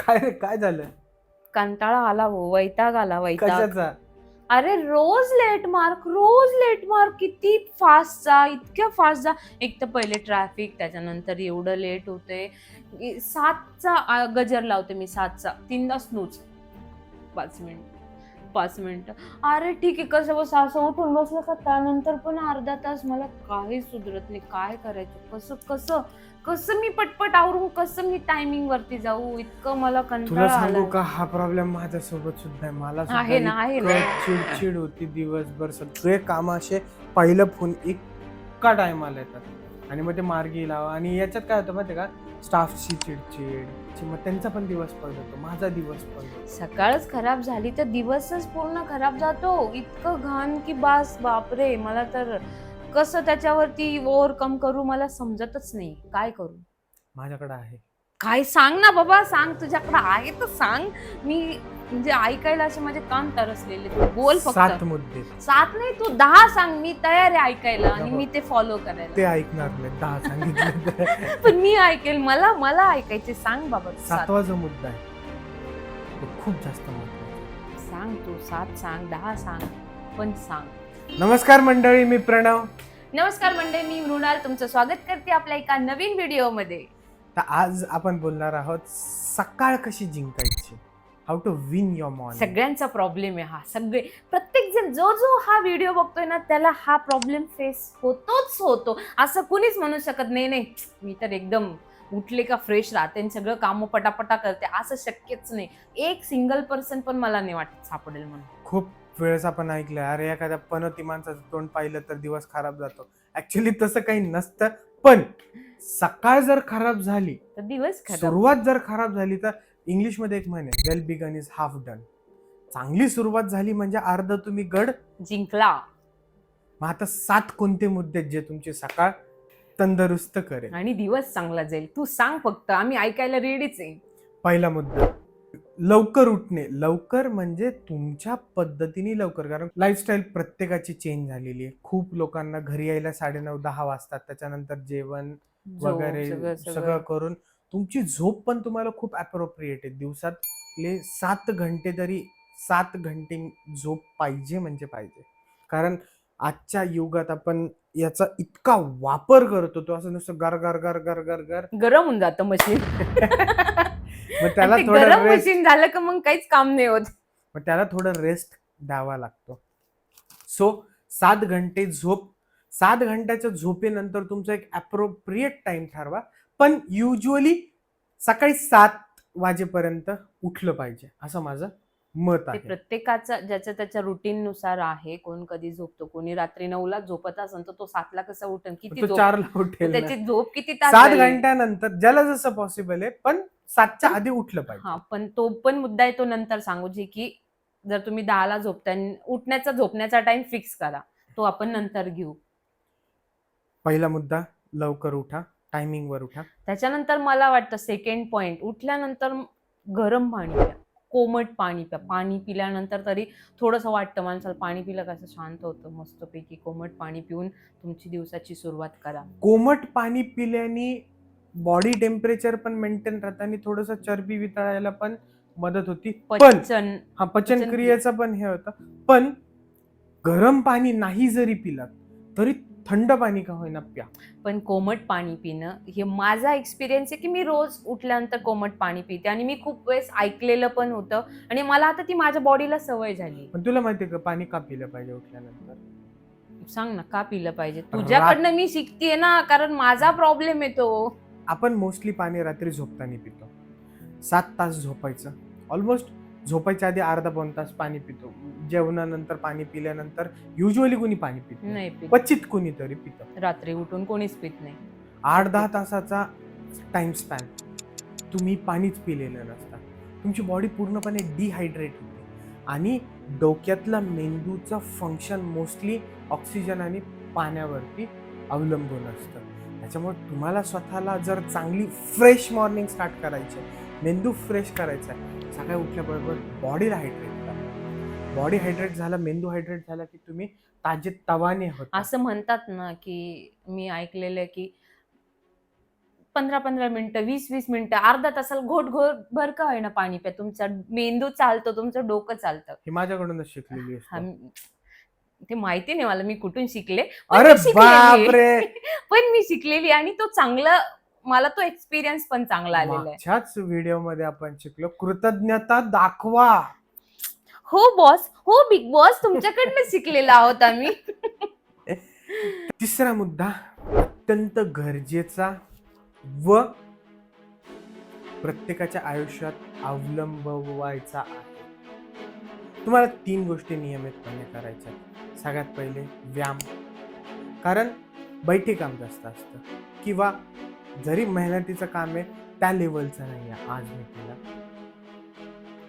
काय रे, काय झालं? कंटाळा आला हो, वैताग आला, वैताग. कशाचा? अरे रोज लेट मार्क, किती फास्ट जा, इतक्या फास्ट जा. एक तर पहिले ट्रॅफिक, त्याच्यानंतर एवढं लेट होते. 7चा गजर लावते मी, 7चा 3दा स्नूज. 5 मिनिट. अरे ठीक आहे, कसं बस असं उठून बसलं का त्यानंतर पण अर्धा तास मला काही सुधरत नाही. काय करायचं, कसं कसं कसं मी पटपट आवरून, कसं मी टायमिंग वरती जाऊ, इतकं मला तुला कंटाळा सांगू आलाय. का, हा प्रॉब्लेम माझ्यासोबत सुद्धा आहे. मला सुद्धा आहे ना. इतकं चिडचिड होती दिवसभर. सगळे काम असे पहिलं फोन इतका टायमाला येतात आणि मग ते मार्गी लावा. आणि याच्यात काय होतं माहिती का, स्टाफची चिडचिड, मग त्यांचा पण दिवस पळतो, माझा दिवस पळतो. सकाळच खराब झाली तर दिवसच पूर्ण खराब जातो. इतकं घाण की बास, बापरे. मला तर कसं त्याच्यावरती ओव्हरकम करू मला समजतच नाही. काय करू? माझ्याकडे आहे. काय सांग ना बाबा, सांग. तुझ्याकडे आहे तर सांग. मी म्हणजे ऐकायला असे माझे कान तरसलेले. तू बोल फक्त. 7 मुद्दे. 7 नाही, तू 10 सांग. मी तयार आहे ऐकायला आणि मी ते फॉलो करायला. ते ऐकणार नाही, 10 सांगितले. पण मी ऐकेल. मला ऐकायचे. सांग बाबा. 7वा जो मुद्दा आहे तो खूप जास्त महत्त्वाचा. सांग तू. 7 सांग, 10 सांग, पण सांग. नमस्कार मंडळी, मी प्रणव. नमस्कार मंडळी, मी मृणाल. तुमचं स्वागत करते आपल्या एका नवीन व्हिडिओमध्ये. तर आज आपण बोलणार आहोत सकाळ कशी जिंकायची, how to win your morning. सगळ्यांचा प्रॉब्लेम आहे हा. प्रत्येक जण जो हा व्हिडिओ बघतोय ना, त्याला हा प्रॉब्लेम फेस होतो. असं कुणीच म्हणू शकत नाही मी तर एकदम उठले का फ्रेश राहते आणि सगळं काम पटापटा करते, असं शक्यच नाही. एक सिंगल पर्सन पण मला नाही वाटत सापडेल म्हणून. खूप वेळेस आपण ऐकलं, अरे एखाद्या पनोती माणसाचं तोंड पाहिलं तर दिवस खराब जातो. ऍक्च्युली तसं काही नसतं. पण सकाळ जर खराब झाली, तर दिवस खराब. सुरुवात जर खराब झाली, तर इंग्लिशमध्ये एक म्हण आहे, well begun is half done. चांगली सुरुवात झाली म्हणजे अर्ध तुम्ही गड जिंकला. मग आता 7 कोणते मुद्दे जे तुमची सकाळ तंदुरुस्त करेल आणि दिवस चांगला जाईल. तू सांग फक्त, आम्ही ऐकायला रेडीच आहे. पहिला मुद्दा, लवकर उठणे. लवकर म्हणजे तुमच्या पद्धतीने लवकर, कारण लाईफस्टाईल प्रत्येकाची चेंज झालेली आहे. खूप लोकांना घरी यायला 9:30-10 वाजतात. त्याच्यानंतर जेवण वगैरे सगळं करून तुमची झोप पण तुम्हाला खूप अप्रोप्रिएट आहे. दिवसातले 7 घंटे तरी 7 घंटे झोप पाहिजे म्हणजे पाहिजे. कारण आजच्या युगात आपण याचा इतका वापर करतो, तो असं नुसतं गर गर गर गर गर गर गरम होऊन जातं मशीन. मग त्याला गरम थोडं रेस्ट, मशीन झालं का मग काहीच काम नाही होत. मग त्याला थोडं रेस्ट द्यावा लागतो. सो 7 घंटे झोप. 7 घंट्याच्या झोपेनंतर तुमचा एक अप्रोप्रिएट टाइम ठरवा. पण युजली सकाळी 7 वाजेपर्यंत उठलं पाहिजे, असं माझं मत ते आहे. प्रत्येकाचा ज्याच्या त्याच्या रुटीन नुसार आहे. कोण कधी झोपतो, कोणी रात्री 9ला झोपत असेल तर तो 7ला कसा उठेल, किती तो झोप, 4ला उठेल ना. त्याची झोप किती तास 7 झाली? घंट्यानंतर ज्याला जसं पॉसिबल आहे, पण 7च्या आधी उठलं हा, पाहिजे. पण तो पण मुद्दा आहे, तो नंतर सांगू. जे की जर तुम्ही 10ला झोपताय, उठण्याचा झोपण्याचा टाइम फिक्स करा, तो आपण नंतर घेऊ. पहिला मुद्दा, लवकर उठा, टायमिंग वर उठा. त्याच्यानंतर मला वाटतं सेकंड पॉइंट, उठल्यानंतर गरम पाणी प्या, कोमट पाणी प्या. पाणी पिल्यानंतर तरी थोडंसं वाटतं माणसाला, पाणी पिलं कसं शांत होतं. मस्तपैकी कोमट पाणी पिऊन तुमची दिवसाची सुरुवात करा. कोमट पाणी पिल्याने बॉडी टेम्परेचर पण मेंटेन राहतं आणि थोडंसं चरबी वितळायला पण मदत होती. पण पचन क्रियेचा पण हे होतं. पण गरम पाणी नाही जरी पिलात तरी थंड पाणी का होईना प्या. पण कोमट पाणी पिणं हे माझा एक्सपिरियन्स आहे की मी रोज उठल्यानंतर कोमट पाणी पिते आणि मी खूप वेळेस ऐकलेलं पण होतं आणि मला आता ती माझ्या बॉडीला सवय झाली. पण तुला माहितीये का, पाणी का पिलं पाहिजे उठल्यानंतर? सांग ना, का पिलं पाहिजे? तुझ्याकडनं मी शिकतेय ना, कारण माझा प्रॉब्लेम येतो. आपण मोस्टली पाणी रात्री झोपताना पितो. 7 तास झोपायचं, ऑलमोस्ट झोपायच्या आधी अर्धा पाऊण तास पाणी पितो. जेवणानंतर पाणी पिल्यानंतर युजली कोणी पाणी पित नाही, क्वचित कोणीतरी पितं. रात्री उठून कोणीच पित नाही. 8-10 तासाचा टाइम स्पॅन तुम्ही पाणीच पिलेलं नसतं. तुमची बॉडी पूर्णपणे डिहायड्रेट होते आणि डोक्यातला मेंदूचं फंक्शन मोस्टली ऑक्सिजन आणि पाण्यावरती अवलंबून असतं. त्याच्यामुळे तुम्हाला स्वतःला जर चांगली फ्रेश मॉर्निंग स्टार्ट करायची आहे, मेंदू फ्रेश करायचा आहे, सकाळी उठल्याबरोबर बॉडीला हायड्रेट करा. बॉडी हायड्रेट झाला, मेंदू हायड्रेट झाला की तुम्ही ताजेतवाने होता. असं म्हणतात ना, की मी ऐकलेलं आहे की 15-15 मिनिटं, 20-20 मिनिटं, अर्धा तासाला घोट भर का होईना पाणी प्या. तुमचा मेंदू चालतो, तुमचं डोकं चालतं. ही माझ्याकडूनच शिकलेली हा, असतो. ते माहिती नाही मला मी कुठून शिकले, पण अरे मी शिकलेली बापरे, आहे. पण मी शिकलेली आणि तो चांगला, मला तो एक्सपिरियन्स पण चांगला आलेला आहे. मागच्याच व्हिडिओ मध्ये आपण शिकलो कृतज्ञता दाखवा. हो बॉस, हो बिग बॉस, तुमच्याकडनं शिकलेला आहोत आम्ही. तिसरा मुद्दा अत्यंत गरजेचा व प्रत्येकाच्या आयुष्यात अवलंबवायचा आहे. तुम्हाला 3 गोष्टी नियमितपणे करायच्या. सगळ्यात पहिले व्यायाम, कारण बैठी काम जास्त असतं किंवा जरी मेहनतीचं काम आहे त्या लेवलचं नाही आहे. आज मी केला,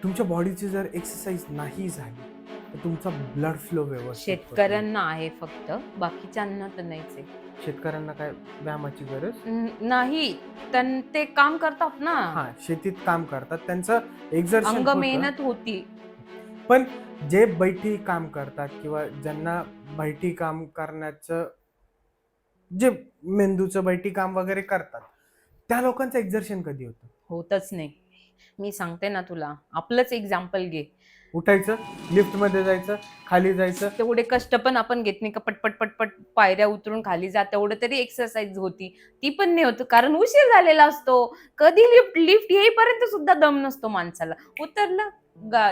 तुमच्या बॉडीची जर एक्सरसाइज नाही झाली तर तुमचा ब्लड फ्लो व्यवस्थित होत नाही. शेतकऱ्यांना आहे फक्त, बाकीच्यांना तर नाहीच आहे. शेतकऱ्यांना काय व्यायामाची गरज नाही, ते काम करतात ना, हा, शेतीत काम करतात, त्यांचं एक्झर्शन अंग होतं. मेहनत होती. पण जे बैठी काम करतात किंवा ज्यांना बैठी काम करण्याचं, जे मेंदूचं बैठी काम वगैरे करतात, त्या लोकांचं एक्झर्शन कधी होतं? होतच नाही. मी सांगते ना तुला, आपलंच एक्झाम्पल घे. उठायचं, लिफ्ट मध्ये जायचं, खाली जायचं, तेवढे कष्ट पण आपण घेत नाही का, पटपट पटपट पायऱ्या उतरून खाली जा, तेवढं तरी एक्सरसाइज होती. ती पण नाही होत, कारण उशीर झालेला असतो. कधी लिफ्ट येईपर्यंत सुद्धा दम नसतो माणसाला. उतरलं,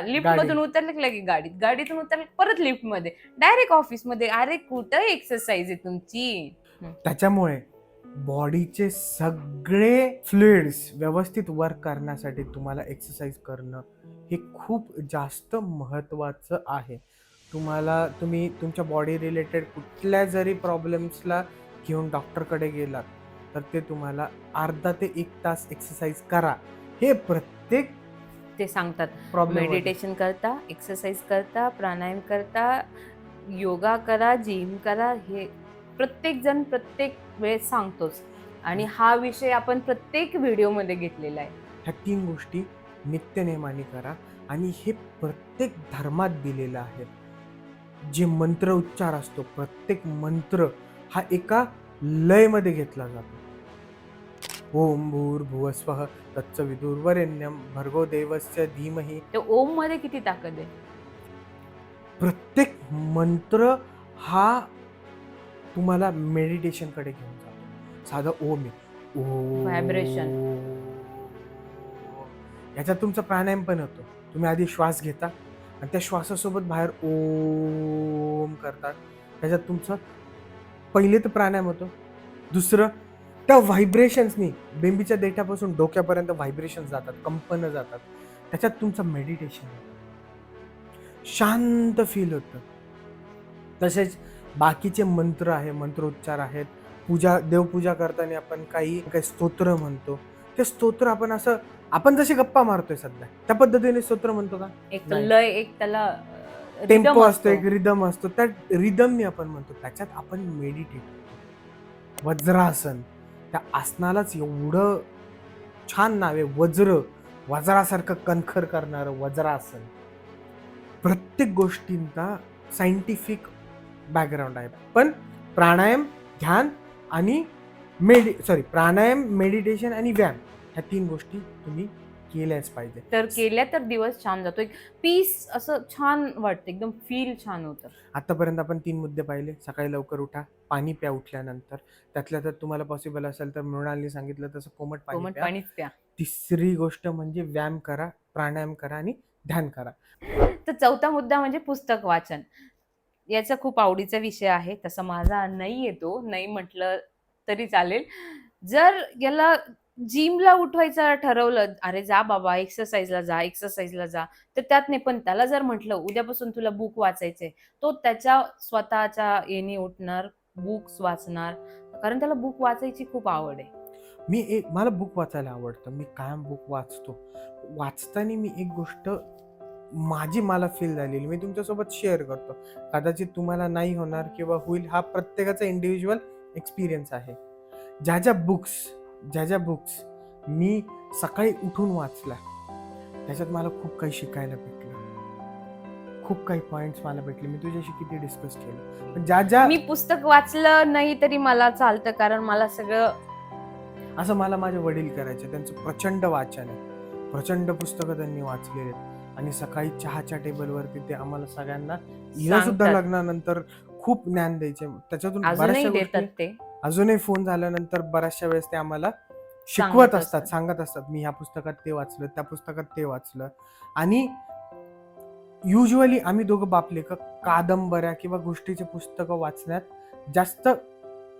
लिफ्ट मधून उतरलं की लगेच गाडीतून उतरलं परत लिफ्ट मध्ये, डायरेक्ट ऑफिस मध्ये. अरे कुठं एक्सरसाइज आहे तुमची? त्याच्यामुळे बॉडीचे सगळे फ्लुइड्स व्यवस्थित वर्क करण्यासाठी तुम्हाला एक्सरसाइज करणं हे खूप जास्त महत्त्वाचं आहे. तुम्ही तुमच्या बॉडी रिलेटेड कुठल्या जरी प्रॉब्लेम्सला घेऊन डॉक्टरकडे गेलात तर ते तुम्हाला अर्धा ते 1 तास एक्सरसाइज करा हे प्रत्येक ते सांगतात. प्रॉब्लेम मेडिटेशन करता, एक्सरसाइज करता, प्राणायाम करता, योगा करा, जिम करा, हे प्रत्येक जण प्रत्येक वेळेस सांगतोच. आणि हा विषय आपण प्रत्येक व्हिडिओमध्ये घेतलेला आहे. ह्या 3 गोष्टी नित्यनेमाने करा आणि हे प्रत्येक धर्मात दिलेलं आहे. जे मंत्र उच्चार असतो, प्रत्येक मंत्र हा एका लयमध्ये घेतला जातो. ओम भूर्भुवस्वः तत्सवितुर्वरेण्यं भर्गो देवस्य धीमहि. ते ओम मध्ये किती ताकद आहे. प्रत्येक मंत्र हा तुम्हाला मेडिटेशन कडे घेऊन जातो. साधं ओम आहे, ओम, Vibration. याच्यात तुमचा प्राणायाम पण होतो. तुम्ही आधी श्वास घेता आणि त्या श्वासासोबत बाहेर ओम करतात. त्याच्यात तुमचं पहिले तर प्राणायाम होतो, दुसरं त्या व्हायब्रेशन्सनी बेंबीच्या देठापासून डोक्यापर्यंत व्हायब्रेशन्स जातात, कंपनं जातात. त्याच्यात तुमचं मेडिटेशन होतं, शांत फील होतं. तसेच बाकीचे मंत्र आहे, मंत्रोच्चार आहेत. देवपूजा करताना आपण काही स्तोत्र म्हणतो. ते स्तोत्र आपण जशी गप्पा मारतोय सध्या त्या पद्धतीने स्तोत्र म्हणतो का? एक नाही. लय, एक त्याला टेम्पो असतो, एक रिदम असतो. त्या रिदमनी आपण म्हणतो. त्याच्यात आपण मेडिटेट करतो. वज्रासन, त्या आसनालाच एवढं छान नाव आहे, वज्रासारखं कणखर करणारं वज्रासन. प्रत्येक गोष्टींचा सायंटिफिक बॅकग्राऊंड आहे. पण प्राणायाम, ध्यान आणि प्राणायाम, मेडिटेशन आणि व्यायाम ह्या 3 गोष्टी तुम्ही केल्याच पाहिजे. तर केल्या तर दिवस छान जातो. एक पीस असं छान वाटतं, एकदम फील छान होतं. आतापर्यंत आपण 3 मुद्दे पाहिले. सकाळी लवकर उठा, पाणी प्या उठल्यानंतर. त्यातल्या त्यात तुम्हाला पॉसिबल असेल तर मृणालने सांगितलं तसं कोमट पाणी प्या. पाणीच प्या. तिसरी गोष्ट म्हणजे व्यायाम करा, प्राणायाम करा आणि ध्यान करा. तर चौथा मुद्दा म्हणजे पुस्तक वाचन. याचा खूप आवडीचा विषय आहे. तसा माझा नाही येतो, नाही म्हटलं तरी चालेल. जर याला जिमला उठवायचं ठरवलं, अरे जा बाबा एक्सरसाइजला जा, तर त्यात नाही. पण त्याला जर म्हटलं उद्यापासून तुला बुक वाचायचंय, तो त्याच्या स्वतःच्या येणे उठणार, बुक्स वाचणार, कारण त्याला बुक वाचायची खूप आवड आहे. मला बुक वाचायला आवडतं. मी कायम बुक वाचतो. वाचताना मी एक गोष्ट मला फील झालेली मी तुमच्यासोबत शेअर करतो. कदाचित तुम्हाला नाही होणार किंवा होईल, हा प्रत्येकाचा इंडिव्हिज्युअल एक्सपिरियन्स आहे. ज्या ज्या बुक्स मी सकाळी उठून वाचल्या त्याच्यात मला खूप काही शिकायला भेटलं, खूप काही पॉइंट्स मला भेटले. मी तुझ्याशी किती डिस्कस केलं. पण ज्या मी पुस्तक वाचलं नाही तरी मला चालतं, कारण मला सगळं असं मला माझे वडील करायचे. त्यांचं प्रचंड वाचन आहे, प्रचंड पुस्तकं त्यांनी वाचलेली आहेत आणि सकाळी चहाच्या टेबलवरती ते आम्हाला सगळ्यांना हिला सुद्धा सांगतात. लग्नानंतर खूप ज्ञान द्यायचे. त्याच्यातून अजूनही बऱ्याचशा देतात गोष्टी ते. अजूनही फोन झाल्यानंतर बऱ्याचशा वेळेस ते आम्हाला शिकवत सांगत असतात, असतात. सांगत असतात. मी ह्या पुस्तकात ते वाचलं, त्या पुस्तकात ते वाचलं. आणि युजुअली आम्ही दोघं बापलेकं कादंबऱ्या किंवा गोष्टीचे पुस्तकं वाचण्यात जास्त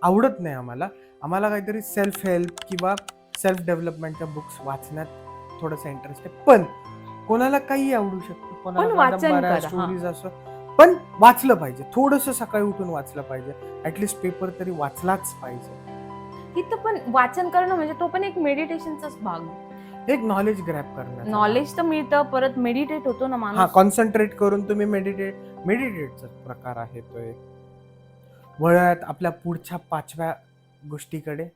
आवडत नाही आम्हाला. आम्हाला काहीतरी सेल्फ हेल्प किंवा सेल्फ डेव्हलपमेंटच्या बुक्स वाचण्यात थोडंसं इंटरेस्ट आहे. पण कोणाला काही आवडू शकतं, कोणाला पण वाचन कादंबऱ्या, करा. हां. स्टोरीज असं. पण वाचलं पाहिजे, थोडंसं सकाळी उठून वाचलं पाहिजे. ॲटलिस्ट पेपर तरी वाचलाच पाहिजे. तिथं पण वाचन करणं म्हणजे तो पण एक मेडिटेशनचाच भाग. एक नॉलेज ग्रॅब करण्याचा नॉलेज तर मिळतं, परत मेडिटेट होतो ना हा, माणूस. कॉन्सन्ट्रेट करून तुम्ही मेडिटेटचा प्रकार आहे तो एक. वळूयात आपल्या पुढच्या 5व्या गोष्टीकडे.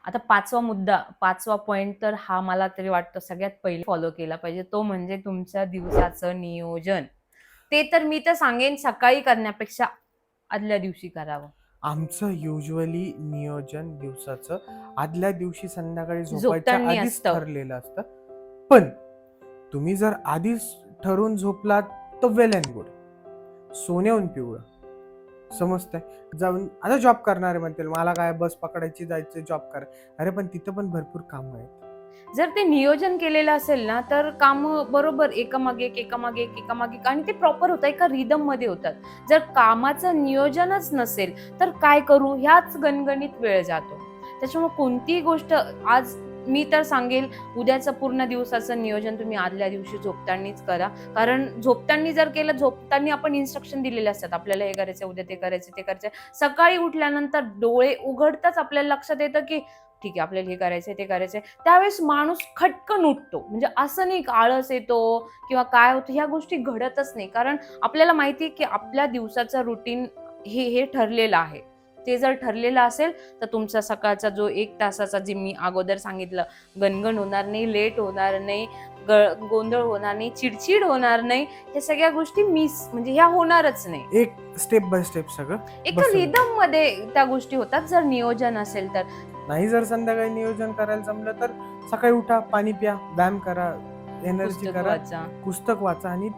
आता 5वा मुद्दा, 5वा पॉइंट तर हा मला तरी वाटतं सगळ्यात पहिले फॉलो केला पाहिजे. तो म्हणजे तुमच्या दिवसाचं नियोजन. ते तर मी तर सांगेन सकाळी करण्यापेक्षा आदल्या दिवशी करावं. आमचं युजली नियोजन दिवसाचं आदल्या दिवशी संध्याकाळी झोपायच्या झोपताना आधीच असतं. ठरलेलं असतं. पण तुम्ही जर आधीच ठरवून झोपलात तर वेल अँड गुड. सोन्याहून पिवळं. समजतंय? जाऊन आता जॉब करणारे म्हणतील मला काय बस पकडायची, जायचं जॉब करा. अरे पण तिथं पण भरपूर कामं आहेत. जर ते नियोजन केलेलं असेल ना, तर कामं बरोबर एकामागे एक, एकामागे एक, एकामागे एक आणि ते प्रॉपर होतं, एका रिदम मध्ये होतात. जर कामाचं नियोजनच नसेल, तर काय करू ह्याच गणगणित वेळ जातो. त्याच्यामुळे कोणतीही गोष्ट आज मी तर सांगेल उद्याचं पूर्ण दिवसाचं नियोजन तुम्ही आदल्या दिवशी झोपतानाच करा. कारण झोपताना जर केलं, झोपताना आपण इन्स्ट्रक्शन दिलेले असतात. आपल्याला हे करायचं, उद्या ते करायचं, ते करायचं. सकाळी उठल्यानंतर डोळे उघडताच आपल्याला लक्षात येतं की ठीक आहे आपल्याला हे करायचंय, ते करायचंय. त्यावेळेस माणूस खटकन उठतो. म्हणजे असं नाही की आळस येतो किंवा काय होतं, ह्या गोष्टी घडतच नाही. कारण आपल्याला माहिती आहे की आपल्या दिवसाचं रुटीन हे ठरलेलं आहे. ते जर ठरलेलं असेल तर तुमचा सकाळचा जो 1 तासाचा जे मी अगोदर सांगितलं, गणगण होणार नाही, लेट होणार नाही, गोंधळ होणार नाही, चिडचिड होणार नाही. ह्या सगळ्या गोष्टी म्हणजे ह्या होणारच नाही. एक स्टेप बाय स्टेप सगळं एका बसून. रिदम मध्ये त्या गोष्टी होतात जर नियोजन असेल तर. नाही जर संध्याकाळी नियोजन करायला जमलं तर सकाळी उठा, पाणी प्या, व्यायाम करा, एनर्जी पुस्तक करा, वाचा. पुस्तक वाचा. आणि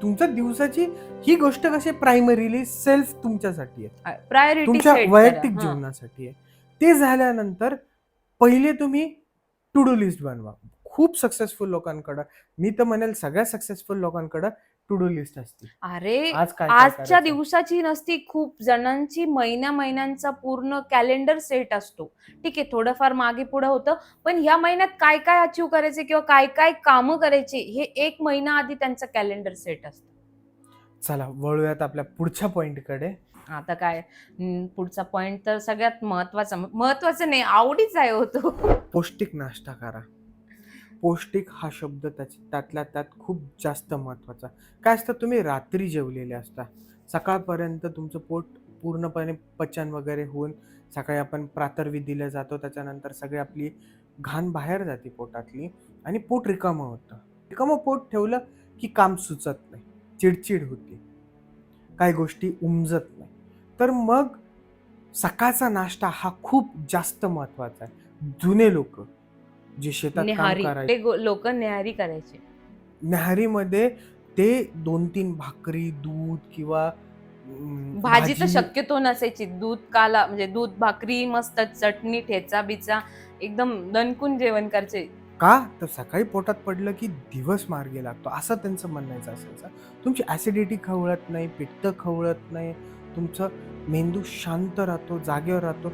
तुमच्या दिवसाची ही गोष्ट कशी प्रायमरीली सेल्फ तुमच्यासाठी आहे, प्रायोरिटी तुमच्या सेट वैयक्तिक करा. जीवनासाठी आहे. ते झाल्यानंतर पहिले तुम्ही टू डू लिस्ट बनवा. खूप सक्सेसफुल लोकांकडं, मी तर म्हणेल सगळ्या सक्सेसफुल लोकांकडं टू डू लिस्ट असते. अरे आज काय काय आजच्या करायचं. दिवसाची नसती, खूप जणांची महिन्यांचा पूर्ण कॅलेंडर सेट असतो. ठीक आहे थोडंफार मागे पुढे होतं, पण ह्या महिन्यात काय काय अचीव्ह करायचे किंवा काय काय कामं करायची हे 1 महिना आधी त्यांचं कॅलेंडर सेट असतं. चला वळूयात आपल्या पुढच्या पॉइंटकडे. आता काय पुढचा पॉइंट तर सगळ्यात महत्वाचं नाही, आवडीचा आहे होतो. पौष्टिक नाश्ता करा. पौष्टिक हा शब्द त्यातल्या त्यात खूप जास्त महत्त्वाचा. काय असतं, तुम्ही रात्री जेवलेले असता, सकाळपर्यंत तुमचं पोट पूर्णपणे पचन वगैरे होऊन सकाळी आपण प्रातर्विधीला जातो, त्याच्यानंतर सगळी आपली घाण बाहेर जाते पोटातली आणि पोट रिकामं होतं. रिकामं पोट ठेवलं की काम सुचत नाही, चिडचिड होते, काही गोष्टी उमजत नाही. तर मग सकाळचा नाश्ता हा खूप जास्त महत्त्वाचा आहे. जुने लोक जे शेतात काम न्याहारी करायचे, ते लोक न्याहारी करायचे. न्याहारीमध्ये ते 2-3 भाकरी, दूध किंवा भाजी तर शक्यतो नसायची. दूध काला म्हणजे दूध भाकरी मस्त चटणी ठेचा बिचा एकदम दणकून जेवण करायचे. का तर सकाळी पोटात पडलं की दिवस मार्गी लागतो, असं त्यांचं म्हणायचं असायचं. तुमची ऍसिडिटी खवळत नाही, पित्त खवळत नाही, तुमचं मेंदू शांत राहतो, जागेवर राहतो.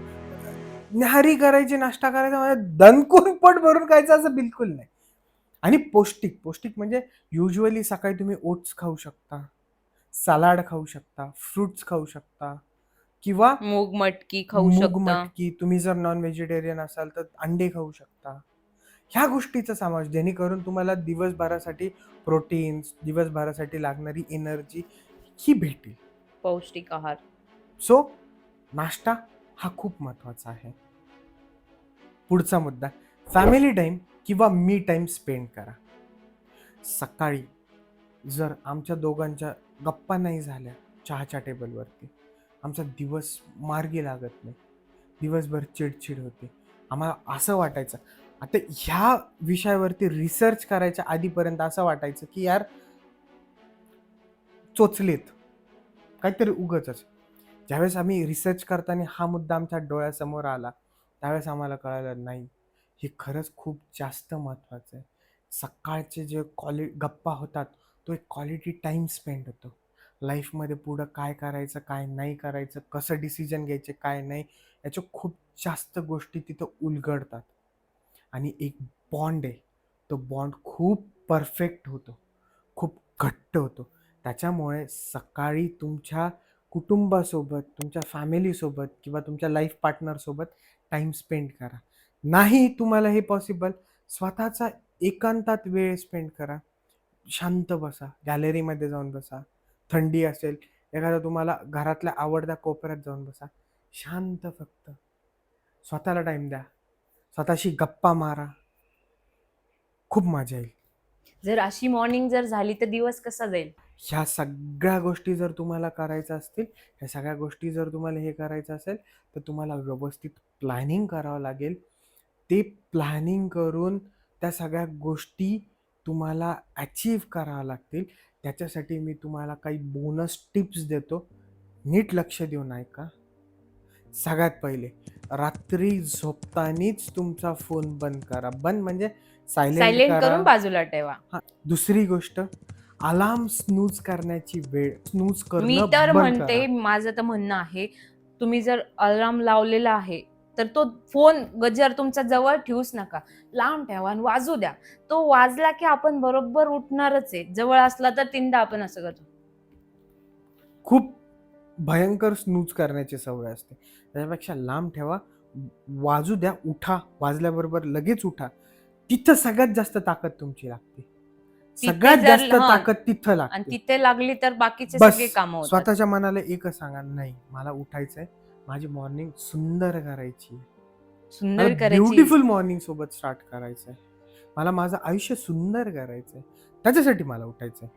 न्याहारी करायची, नाश्ता करायचा म्हणजे दणकून पोट भरून खायचं असं बिलकुल नाही. आणि पौष्टिक पौष्टिक म्हणजे युजली सकाळी तुम्ही ओट्स खाऊ शकता, सलाड खाऊ शकता, फ्रुट्स खाऊ शकता किंवा मूग मटकी खाऊ मूग शकता. मटकी. तुम्ही जर नॉन व्हेजिटेरियन असाल तर अंडे खाऊ शकता. ह्या गोष्टीचा समावेश, जेणेकरून तुम्हाला दिवसभरासाठी प्रोटीन्स, दिवसभरासाठी लागणारी एनर्जी ही भेटेल. पौष्टिक आहार. सो नाश्ता हा खूप महत्त्वाचा आहे. पुढचा मुद्दा, फॅमिली टाईम किंवा मी टाईम स्पेंड करा. सकाळी जर आमच्या दोघांच्या गप्पा नाही झाल्या चहाच्या टेबलवरती, आमचा दिवस मार्गी लागत नाही, दिवसभर चिडचिड होते. आम्हाला असं वाटायचं. आता ह्या विषयावरती रिसर्च करायच्या आधीपर्यंत असं वाटायचं की यार चोचलेत, काहीतरी उगाचच. ज्यावेळेस आम्ही रिसर्च करताना हा मुद्दा आमच्या डोळ्यासमोर आला, त्यावेळेस आम्हाला कळालं नाही, हे खरंच खूप जास्त महत्त्वाचं आहे. सकाळचे जे गप्पा होतात, तो एक क्वालिटी टाईम स्पेंड होतो. लाईफमध्ये पुढं काय करायचं, काय नाही करायचं, कसं डिसिजन घ्यायचे, काय नाही, याच्या खूप जास्त गोष्टी तिथं उलगडतात. आणि एक बॉन्ड आहे, तो बॉन्ड खूप परफेक्ट होतो, खूप घट्ट होतो. त्याच्यामुळे सकाळी तुमच्या कुटुंबासोबत, तुमच्या फॅमिलीसोबत किंवा तुमच्या लाईफ पार्टनरसोबत टाईम स्पेंड करा. नाही तुम्हाला हे पॉसिबल, स्वतःचा एकांतात वेळ स्पेंड करा. शांत बसा, गॅलरीमध्ये जाऊन बसा. थंडी असेल, एखादा तुम्हाला घरातल्या आवडत्या कोपऱ्यात जाऊन बसा. शांत फक्त स्वतःला टाईम द्या. स्वतःशी गप्पा मारा. खूप मजा येईल. जर अशी मॉर्निंग जर झाली तर दिवस कसा जाईल? ह्या सगळ्या गोष्टी जर तुम्हाला करायच्या असतील, ह्या सगळ्या गोष्टी जर तुम्हाला हे करायचं असेल, तर तुम्हाला व्यवस्थित प्लॅनिंग करावं लागेल. ते प्लॅनिंग करून त्या सगळ्या गोष्टी तुम्हाला अचीव्ह कराव्या लागतील. त्याच्यासाठी मी तुम्हाला काही बोनस टिप्स देतो. नीट लक्ष देऊन ऐका. सगळ्यात पहिले, रात्री झोपतानाच तुमचा फोन बंद करा. बंद म्हणजे सायलेंट सायलेंट करा. करून बाजूला ठेवा. हां, दुसरी गोष्ट, अलार्म स्नूज करण्याची वेळ स्नूज मी करणं तर बंद करा. म्हणते, माझं तर म्हणणं आहे, तुम्ही जर अलार्म लावलेला आहे, तर तो फोन गजर तुमच्या जवळ ठेवूच नका. लांब ठेवा आणि वाजू द्या. तो वाजला की आपण बरोबर उठणारच आहे. जवळ असला तर 3दा आपण असं करतो. खूप भयंकर स्नूज करण्याची सवय असते. त्याच्यापेक्षा लांब ठेवा, वाजू द्या, उठा. वाजल्याबरोबर लगेच उठा. तिथं सगळ्यात जास्त ताकद तुमची लागते. तिथे सगळ्यात जर जास्त हां, ताकद तिथं आणि लागते. तिथे लागली तर बाकीचे बस सगळे कामं होतात. स्वतःच्या मनाला एकच सांगा, नाही मला उठायचंय, माझी मॉर्निंग सुंदर करायची आहे. मला सुंदर करायची. ब्युटिफुल मॉर्निंग सोबत स्टार्ट करायचंय. मला माझं आयुष्य सुंदर करायचंय. त्याच्यासाठी मला उठायचंय.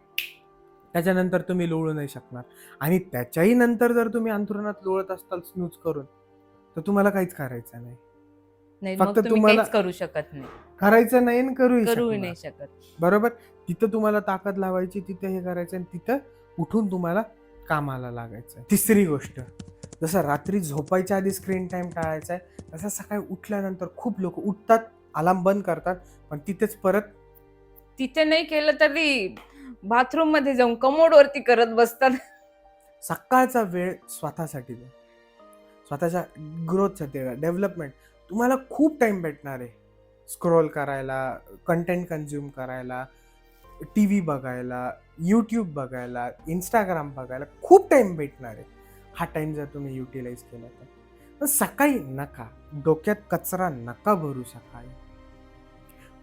त्याच्यानंतर तुम्ही लोळू नाही शकणार. आणि त्याच्याही नंतर जर तुम्ही अंथरुणात लोळत असताल स्नूज करून, तर तुम्हाला काहीच करायचं नाही. नाही, मग फक्त तुम्ही तुम्हाला काहीच करू शकत नाही. करायचं नाही आणि करूही करूही शकणार. नाही शकत. बरोबर? तिथं तुम्हाला ताकद लावायची, तिथं हे करायचं आणि तिथं उठून तुम्हाला कामाला लागायचं. तिसरी गोष्ट, जसं रात्री झोपायच्या आधी स्क्रीन टाईम टाळायचा आहे, तसं सकाळी उठल्यानंतर खूप लोक उठतात, अलार्म बंद करतात, पण तिथेच परत तिथे नाही केलं तरी बाथरूम मध्ये जाऊन कमोड वरती करत बसतात. सकाळचा वेळ स्वतःसाठी द्या. स्वतःच्या ग्रोथसाठी द्या, डेव्हलपमेंट. तुम्हाला खूप टाईम भेटणार आहे स्क्रोल करायला, कंटेंट कन्झ्युम करायला, टीव्ही बघायला, यूट्यूब बघायला, इंस्टाग्राम बघायला खूप टाइम भेटणार आहे. हा टाइम जर तुम्ही युटिलाइज केला तर. पण सकाळी नका, डोक्यात कचरा नका भरू सकाळी.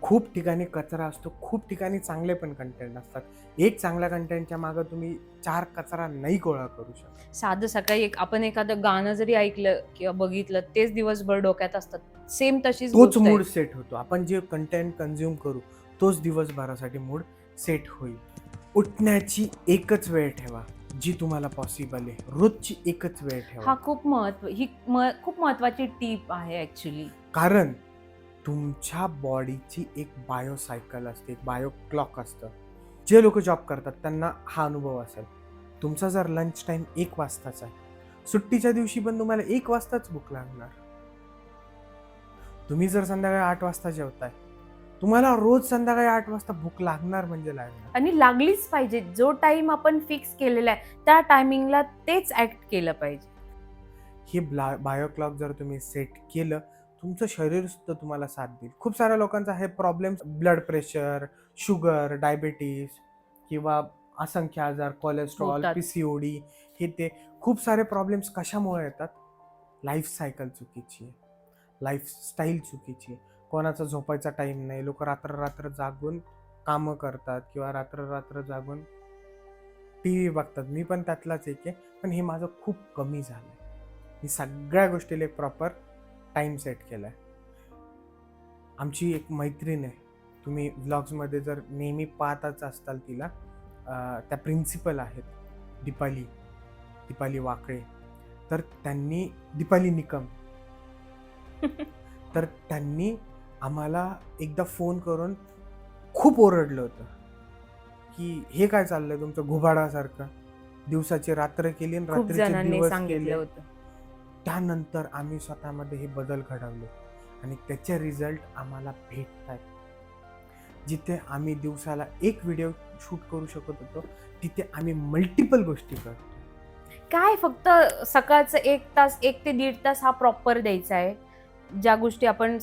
खूप ठिकाणी कचरा असतो, खूप ठिकाणी चांगले पण कंटेंट असतात. एक चांगल्या कंटेंटच्या मागे तुम्ही 4 कचरा नाही गोळा करू शकत. साधं सकाळी आपण एखादं गाणं जरी ऐकलं किंवा बघितलं, तेच दिवसभर डोक्यात असतात. सेम तशीच तोच गोष्ट आहे. मूड सेट होतो. आपण जे कंटेंट कन्झ्युम करू, तोच दिवसभरासाठी मूड सेट होईल. उठण्याची एकच वेळ ठेवा, जी तुम्हाला पॉसिबल आहे. रोजची एकच वेळ ठेवा. हा खूप खूप महत्वाची टीप आहे ऍक्च्युली. कारण तुमच्या बॉडीची एक बायोसायकल असते, एक बायो क्लॉक असतं. जे लोक जॉब करतात त्यांना हा अनुभव असेल. तुमचा जर लंच टाइम 1 वाजताचा आहे, सुट्टीच्या दिवशी पण तुम्हाला 1 वाजताच भूक लागणार. तुम्ही जर संध्याकाळी 8 वाजता जेवताय, तुम्हाला रोज संध्याकाळी 8 वाजता भूक लागणार म्हणजे लागणार. आणि लागलीच पाहिजे. जो टाइम आपण फिक्स केलेला आहे त्या टायमिंगला तेच ऍक्ट केलं पाहिजे. हे बायो क्लॉक जर तुम्ही सेट केलं, तुमचं शरीर सुद्धा तुम्हाला साथ देईल. खूप साऱ्या लोकांचा हे problem, blood pressure, sugar, diabetes किंवा असंख्य आजार, कोलेस्ट्रॉल, होतात. PCOD, हे ते खूप सारे प्रॉब्लेम्स कशामुळे येतात? लाईफ सायकल चुकीची आहे, लाईफस्टाईल चुकीची आहे. कोणाचा झोपायचा टाईम नाही, लोक रात्र रात्र जागून कामं करतात किंवा रात्र रात्र जागून टी व्ही बघतात. मी पण त्यातलाच एक आहे, पण हे माझं खूप कमी झालं आहे. मी सगळ्या गोष्टीला एक प्रॉपर टाईम सेट केला आहे. आमची एक मैत्रीण आहे, तुम्ही व्लॉग्समध्ये जर नेहमी पाहतच असताल तिला, त्या प्रिन्सिपल आहेत, दीपाली वाकळे. तर त्यांनी, दीपाली निकम, तर त्यांनी आम्हाला एकदा फोन करून खूप ओरडलं होतं की हे काय चाललंय तुमचं घुबाडासारखं, दिवसाची रात्र केली आणि खूप रात्रीचे जणांनी दिवस सांगितलं केले. होतं. त्यानंतर आम्ही स्वतःमध्ये हे बदल घडवले आणि त्याचे रिझल्ट आम्हाला भेटत आहेत. जिथे आम्ही दिवसाला एक व्हिडिओ शूट करू शकत होतो, तिथे आम्ही मल्टिपल गोष्टी करतो. काय फक्त सकाळचं 1 तास 1 ते 1.5 तास हा प्रॉपर द्यायचा आहे. ज्या गोष्टी आपण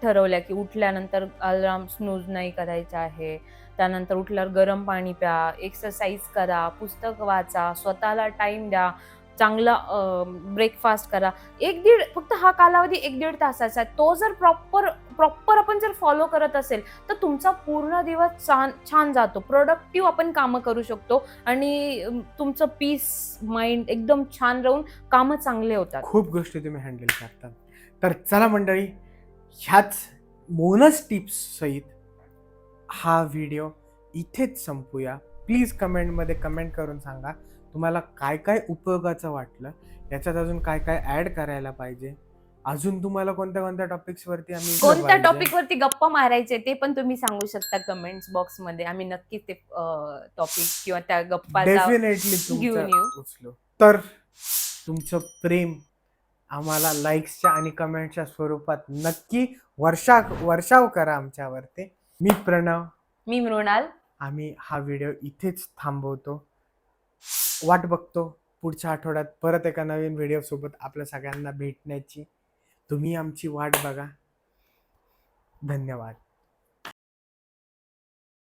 ठरवल्या की उठल्यानंतर अलार्म स्नूज नाही करायचा आहे. त्यानंतर उठल्यावर गरम पाणी प्या, एक्सरसाइज करा, पुस्तक वाचा, स्वतःला टाईम द्या, चांगला ब्रेकफास्ट करा. 1-1.5 फक्त हा कालावधी 1-1.5 तासाचा आहे. तो जर प्रॉपर आपण जर फॉलो करत असेल, तर तुमचा पूर्ण दिवस छान जातो. प्रोडक्टिव्ह आपण कामं करू शकतो आणि तुमचं पीस माइंड एकदम छान राहून कामं चांगले होतात. खूप गोष्टी तुम्ही हँडल करता. तर चला मंडळी, ह्याच बोनस टिप्स सहित हा व्हिडिओ इथेच संपूया. प्लीज कमेंटमध्ये कमेंट करून सांगा तुम्हाला काय काय उपयोगाचं वाटलं, याच्यात अजून काय काय ॲड करायला पाहिजे, अजून तुम्हाला कोणत्या कोणत्या टॉपिक्सवरती आम्ही कोणत्या टॉपिकवरती गप्पा मारायचे ते पण तुम्ही सांगू शकता कमेंट्स बॉक्समध्ये. आम्ही नक्कीच ते टॉपिक किंवा त्या गप्पाचा डेफिनेटली घेऊन तुमचं येऊ. उचलो. तर तुमचं प्रेम आम्हाला लाईक्सच्या आणि कमेंटच्या स्वरूपात नक्की वर्षाव करा आमच्यावरती. मी प्रणव, मी मृणाल. आम्ही हा व्हिडिओ इथेच थांबवतो. वाट बघतो पुढच्या आठवड्यात परत एका नवीन व्हिडिओ सोबत आपल्या सगळ्यांना भेटण्याची. तुम्ही आमची वाट बघा. धन्यवाद.